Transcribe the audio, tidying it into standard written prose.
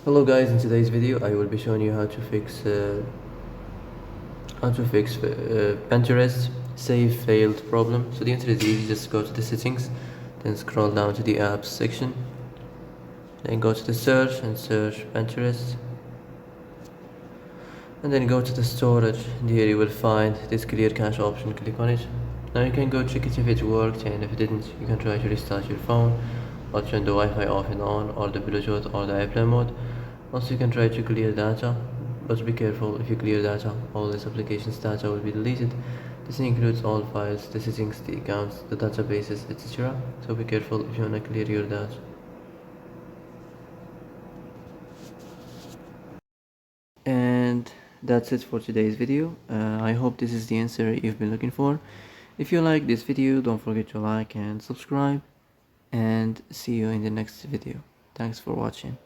Hello guys, in today's video I will be showing you how to fix Pinterest save failed problem. So the answer is easy. Just go to the settings, then scroll down to the apps section, then go to the search and search Pinterest, and then go to the storage, and here you will find this clear cache option. Click on it. Now you can go check it if it worked, and if it didn't you can try to restart your phone or turn the Wi-Fi off and on, or the Bluetooth or the airplane mode. Also you can try to clear data, but be careful. If you clear data, all this application's data will be deleted. This includes all files, the settings, the accounts, the databases, etc. So be careful if you wanna clear your data. And that's it for today's video. I hope this is the answer you've been looking for. If you like this video, don't forget to like and subscribe, and see you in the next video. Thanks for watching.